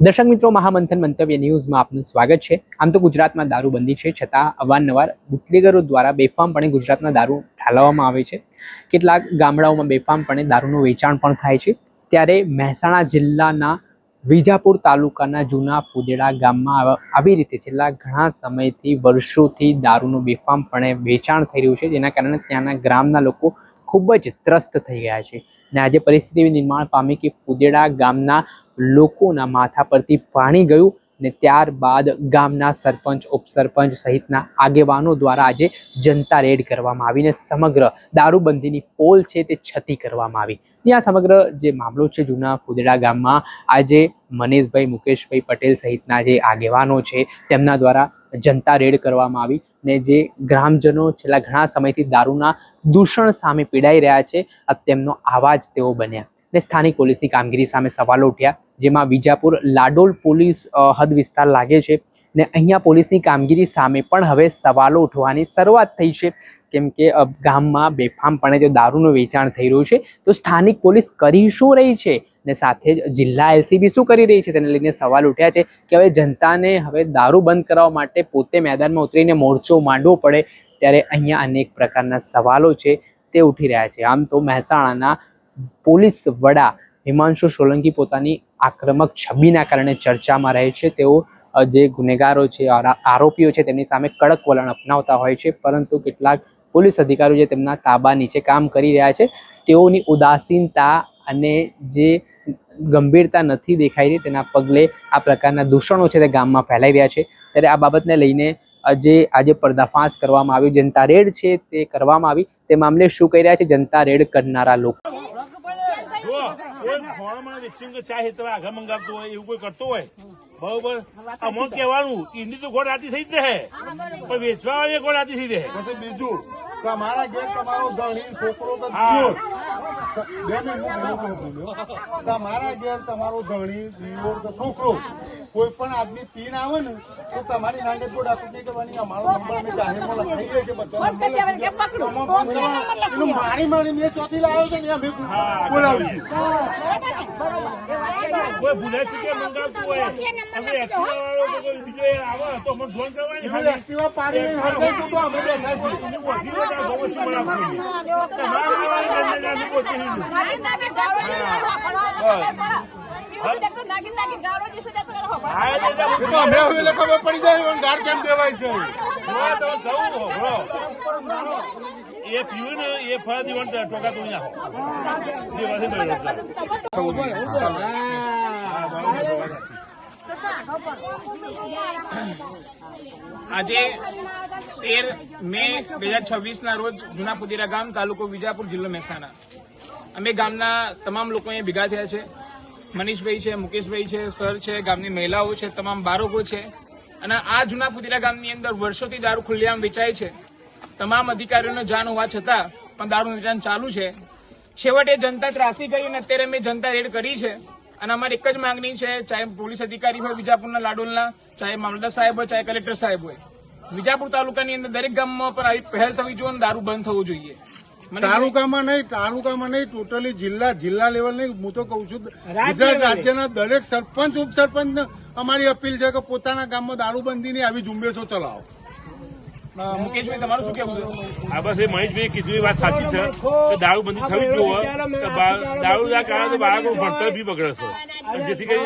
દર્શક મિત્રો, મહામંથન મંતવ્ય ન્યૂઝમાં આપનું સ્વાગત છે। આમ તો ગુજરાતમાં દારૂબંધી છે, છતાં અવારનવાર બુટલેગરો દ્વારા બેફામપણે ગુજરાતમાં દારૂ ઠાલવવામાં આવે છે। કેટલાક ગામડાઓમાં બેફામપણે દારૂનું વેચાણ પણ થાય છે। ત્યારે મહેસાણા જિલ્લાના વિજાપુર તાલુકાના જૂના ફુદેડા ગામમાં આવી રીતે છેલ્લા ઘણા સમયથી વર્ષોથી દારૂનું બેફામપણે વેચાણ થઈ રહ્યું છે, જેના કારણે ત્યાંના ગ્રામના લોકો ખૂબ જ ત્રસ્ત થઈ ગયા છે। અને આજે પરિસ્થિતિ એવી નિર્માણ પામી કે ફુદેડા ગામના લોકોના માથા પરથી પાણી ગયું ને ત્યારબાદ ગામના સરપંચ, ઉપસરપંચ સહિતના આગેવાનો દ્વારા આજે જનતા રેડ કરવામાં આવીને સમગ્ર દારૂબંધીની પોલ છે તે છતી કરવામાં આવી। આ સમગ્ર જે મામલો છે જૂના ફુદેડા ગામમાં આજે મનીષભાઈ, મુકેશભાઈ પટેલ સહિતના જે આગેવાનો છે તેમના દ્વારા જનતા રેડ કરવામાં આવી ને જે ગ્રામજનો છેલ્લા ઘણા સમયથી દારૂના દૂષણ સામે પીડાઈ રહ્યા છે, તેમનો અવાજ તેઓ બન્યા ને સ્થાનિક પોલીસની કામગીરી સામે સવાલો ઉઠ્યા, જેમાં વિજાપુર લાડોલ પોલીસ હદ વિસ્તાર લાગે છે ને અહીંયા પોલીસની કામગીરી સામે પણ હવે સવાલો ઉઠવાની શરૂઆત થઈ છે, કેમ કે ગામમાં બેફામપણે જો દારૂનું વેચાણ થઈ રહ્યું છે તો સ્થાનિક પોલીસ કરી શું રહી છે ને સાથે જ જિલ્લા એલસીબી શું કરી રહી છે, તેને લઈને સવાલ ઉઠ્યા છે કે હવે જનતાને હવે દારૂ બંધ કરવા માટે પોતે મેદાનમાં ઉતરીને મોરચો માંડવો પડે। ત્યારે અહીંયા અનેક પ્રકારના સવાલો છે તે ઉઠી રહ્યા છે। આમ તો મહેસાણાના પોલીસ વડા હિમાંશુ સોલંકી પોતાની આક્રમક છબીના કારણે ચર્ચામાં રહે છે। તેઓ જે ગુનેગારો છે, આરોપીઓ છે, તેમની સામે કડક વલણ અપનાવતા હોય છે, પરંતુ કેટલાક પોલીસ અધિકારીઓ જે તેમના તાબા નીચે કામ કરી રહ્યા છે તેઓની ઉદાસીનતા અને જે ગંભીરતા નથી દેખાઈ રહી, તેના પગલે આ પ્રકારના દૂષણો છે તે ગામમાં ફેલાઈ રહ્યા છે। ત્યારે આ બાબતને લઈને જે આજે પર્દાફાશ કરવામાં આવ્યું, જનતા રેડ છે તે કરવામાં આવી, તે મામલે શું કહી રહ્યા છે જનતા રેડ કરનારા લોકો? આગળ મંગાવતો હોય એવું કોઈ કરતો હોય બરોબર, અમુક કહેવાનું એની તો ગોળ રાતી થઈ જ રહે, પણ વેચવા વાળી ગોળ રાતી થઈ રહે। પછી બીજું તમારા ઘેર તમારો ધણી છોકરો તમારા ઘેર તમારો ધણી દીવો છોકરો કોઈ પણ આદમી પીન આવે ને તો તમારી નાંગે ગોળ રાતી નહીં કરવાની। અમારો નંબર મેં જાહેરમાં લખાઈ જાય છે, બધા મારી મેં ચોથી લાવ્યો છે ને અમે બોલાવીશું। કોઈ ભૂલે ચૂકે મંગાવતું હોય અમે એક્ટિવા વાળો બીજો આવે તો અમને ફોન કરવાની, એક્ટિવા પાડીને હરગાઈ તો અમે ખબર પડી જાય ગાર કેમ દેવાય છે। એ પીવું ને એ ફળ દીવન ટોકા તોડી નાખો। આજે 13 મે 2026 રોજ જૂના ફુદેડા ગામ, તાલુકો વિજાપુર, જિલ્લો મહેસાણા, અમે ગામના તમામ લોકો અહીંયા ભેગા થયા છે। મનીષભાઈ છે, મુકેશભાઈ છે, સર છે, ગામની મહિલાઓ છે, તમામ બાળકો છે અને આ જૂના ફુદેડા ગામની અંદર વર્ષોથી દારૂ ખુલ્લેઆમ વેચાય છે। તમામ અધિકારીઓનો જાણ હોવા છતાં પણ દારૂનું વેચાણ ચાલુ છે। છેવટે જનતા ત્રાસી ગઈ અને અત્યારે અમે જનતા રેડ કરી છે અને અમારી એક જ માંગણી છે, ચાહે પોલીસ અધિકારી હોય વિજાપુરના લાડોલના, ચાહે મામલતદાર સાહેબ હોય, ચાહે કલેક્ટર સાહેબ હોય, વિજાપુર તાલુકાની અંદર દરેક ગામમાં પર આવી પહેલ થવી જોઈએ અને દારૂ બંધ થવું જોઈએ। તાલુકામાં નહીં ટોટલી જિલ્લા લેવલ નહીં, હું તો કઉ છું ગુજરાત રાજ્યના દરેક સરપંચ, ઉપસરપંચ અમારી અપીલ છે કે પોતાના ગામમાં દારૂબંધીની આવી ઝુંબેશો ચલાવો। મુકેશભાઈ, તમારું શું કેવું છે? આ બસ એ મહેશભાઈ કીધું એ વાત સાચી છે કે દારૂબંધી થવી જોઈએ। દારૂના કારણે બાળકો ભણતર બી બગડે છે, જેથી કરી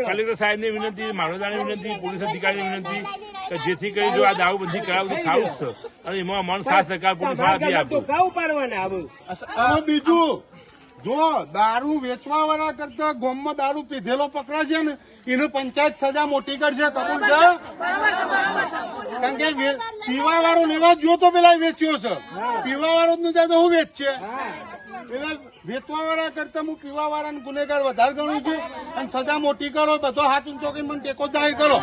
કલેક્ટર સાહેબની વિનંતી, મામલતદારની વિનંતી, પોલીસ અધિકારીની વિનંતી કે જેથી કરી જો આ દારૂબંધી કરાવું તો સારું જ છે અને એમાં અમારું સાથ સરકાર પોલીસ વાળા આપે। બીજું જો દારૂ વેચવા વાળા કરતા ગામમાં દારૂ પીધેલો પકડાશે ને એને પંચાયત સજા મોટી કરશે, કબૂલ છે? કારણ કે પીવા વાળો લેવા જો તો પેલા વેચ્યો છે, પીવા વાળો જ નથી હું વેચશે, પેલા વેચવા વાળા કરતા હું પીવા વાળાને ગુનેગાર વધારે ગણું છું અને સજા મોટી કરો, બધો હાથ ઊંચો કરીને મને ટેકો જાહેર કરો।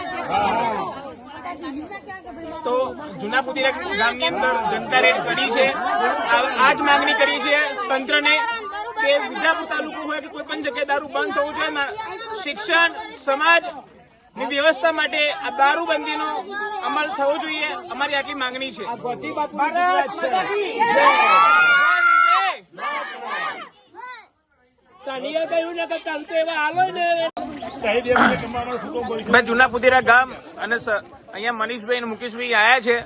તો જૂના ફુદેડા ગામની અંદર જનતા રેડ કરી છે, આ જ માંગણી કરી છે તંત્રને કે વિજાપુર તાલુકો હોય કે કોઈ પણ જગ્યાએ દારૂ બંધ થવું જોઈએ। શિક્ષણ, સમાજ ની વ્યવસ્થા માટે આ દારૂબંધીનો અમલ થવો જોઈએ, અમારી આટલી માંગણી છે। તનિયા કહ્યું ને કે તમ તો એવા હાલો ને ભાઈ જૂના પુદીરા ગામ અને અહીંયા મનીષભાઈ અને મુકેશભાઈ આયા છે.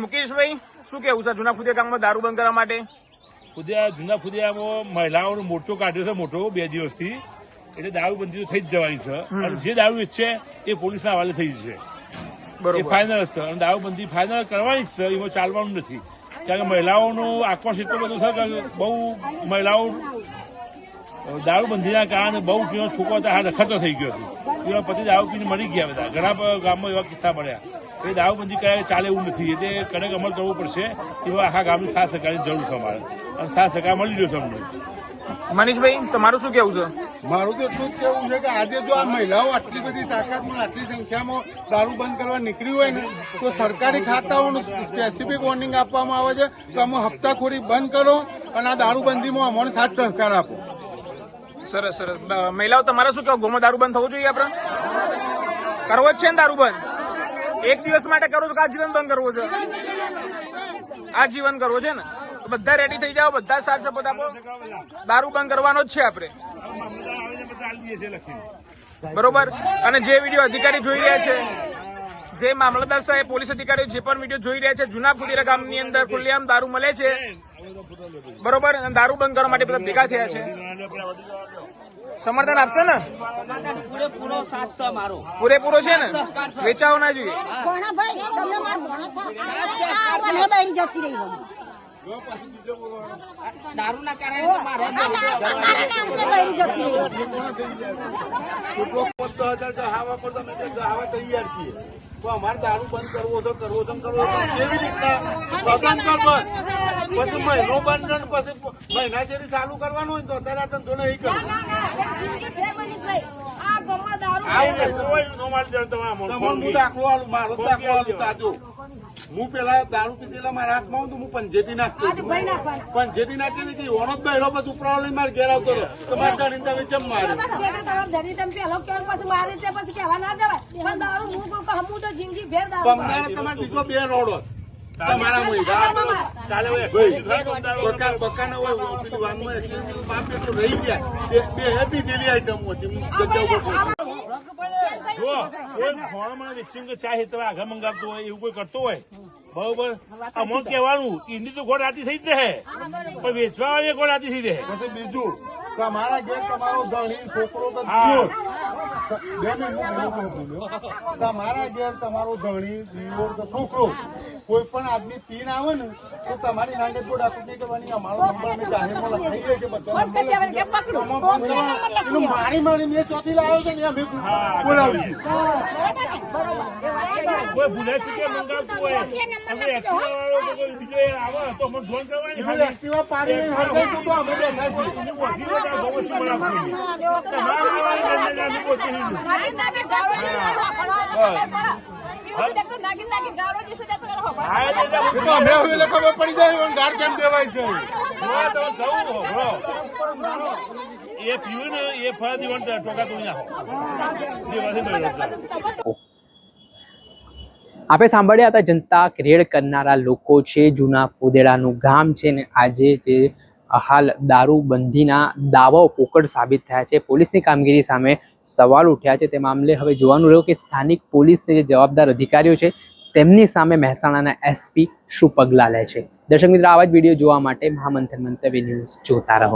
મુકેશભાઈ શું કેવું છે જૂના પુદીરા ગામમાં દારૂ બંધ કરવા માટે? જૂના ફુદિયામાં મહિલાઓનો મોરચો કાઢ્યો છે, મોટો 2 દિવસથી. એટલે દારૂબંધી થઈ જ જવાની છે અને જે દારૂ વેચશે એ પોલીસના હવાલે થઈ જશે. એ ફાઇનલ છે અને દારૂબંધી ફાઇનલ કરવાની જ છે, એમાં ચાલવાનું નથી. કારણ કે મહિલાઓનો આક્રોશ એટલો બધો છે કે બહુ મહિલાઓ દારૂબંધીના કારણે બહુ પીનો છોકરો હાથ રખડતો થઈ ગયો હતો. એના પતિ દારૂ પીને મરી ગયા બધા. ઘણા ગામમાં એવા કિસ્સા મળ્યા. એ દારૂબંધી કરે ચાલે એવું નથી. એટલે કડક અમલ કરવો પડશે. એવા આખા ગામની સાથ સહકારની જરૂર છે અમારે અને સાથ સહકાર મળી રહ્યો છે અમને. મનીષભાઈ તમારું શું કેવું છે? મારું તો એટલું જ કેવું છે કે આજે જો આ મહિલાઓ આટલી બધી તાકાતમાં આટલી સંખ્યામાં દારૂ બંધ કરવા નીકળી હોય ને તો સરકારી ખાતાઓનું સ્પેસિફિક વોર્નિંગ આપવામાં આવે છે કે અમે હપ્તાખોરી બંધ કરો અને આ દારૂબંધીમાં અમને સાથ સહકાર આપો. સરસ સરસ. મહિલાઓ તમારે શું કેવું? ગોમાં દારૂ બંધ થવું જોઈએ? આપણે કરવો જ છે ને દારૂ બંધ? એક દિવસ માટે કરો છો કે આજીવન બંધ કરવો છે? આજીવન કરવો છે ને? બધા રેડી થઈ જાઓ, બધા સાથ સપોર્ટ આપો. દારૂ બંધ કરવાનો જ છે આપણે, બરોબર? અને જે વિડીયો અધિકારી જોઈ રહ્યા છે, જે મામલતદાર સાહેબ, પોલીસ અધિકારીઓ જે પણ વિડીયો જોઈ રહ્યા છે, જૂના પુદીરા ગામની અંદર ખુલ્લેઆમ દારૂ મળે છે, બરોબર? અને દારૂ બંધ કરવા માટે બધા ભેગા થયા છે. સમર્થન આપશે ને? પૂરેપૂરો છે ને? વેચાવો ના જોઈએ. દારૂના કારણે તૈયાર છીએ તો અમારે દારૂ બંધ કરવો છે કેવી રીતના સ્વતંત્ર બંધ પછી મહિનો બંધ પછી મહિના શેરી ચાલુ કરવાનું હોય તો અત્યારે તમે તો નહીં કરો. હું દાખલો આલું, મારો દાખલો આલું તાજો. હું પેલા દારૂ પીધેલા મારા હાથમાં હું પંજેટી નાખતો, પંજેટી નાખી કે ઓનો જ બહેરો પછી ઉપરાવ લઈને મારે ઘેર આવતો હતો તો મારે જાણીને તમે ચમ મારે તમારે બીજો 2 રોડો તમારા બકાના હોય બાપ એટલું રહી ગયા 2 પીધેલી આઈટમ ચાહે તમે આગળ મંગાવતો હોય એવું કોઈ કરતો હોય, બરોબર? અમને કહેવાનું એની તો ગોળ આતી થઈ જ રહે પણ વેચવા વાળી ગોળ આતી થઈ રહે. પછી બીજું તમારા ઘેર તમારો ધણી છોકરો તમારા ઘેર તમારો ધણી દીવોર કે છોકરો કોઈ પણ આદમી પીન આવે ને તો તમારી નાંગે જોડ આપી નહીં કરવાની. અમારો નંબર અમે જાહેરમાં લખાઈ જાય છે, બધા મારી મેં ચોથી લાવ્યો છે ને અમે બોલાવીશું. કોઈ ભૂલે ચૂકે મંગાવતું હોય હવે એક્ટિવા વાળો બીજો આવે તો અમને ફોન કરવાની. એક્ટિવા પાડી હરગાઈ તો અમે બેઠા છીએ. ખબર પડી જાય ગાઢ કેમ દેવાય છે. એ પીવું ને એ ફળ દીવન ટોકા તોડી નાખો. આપણે સાંભળ્યા હતા જનતા ક્રિએટ કરનારા લોકો છે, જૂના પુદેડાનું ગામ છે ને આજે જે હાલ દારૂબંધીના દાવાઓ પોકળ સાબિત થયા છે, પોલીસની કામગીરી સામે સવાલ ઉઠ્યા છે. તે મામલે હવે જોવાનું રહ્યું કે સ્થાનિક પોલીસને જે જવાબદાર અધિકારીઓ છે તેમની સામે મહેસાણાના એસપી શું પગલાં લે છે. દર્શક મિત્રો, આવા જ વિડીયો જોવા માટે મહામંથન મંતવ્ય ન્યૂઝ જોતા રહો.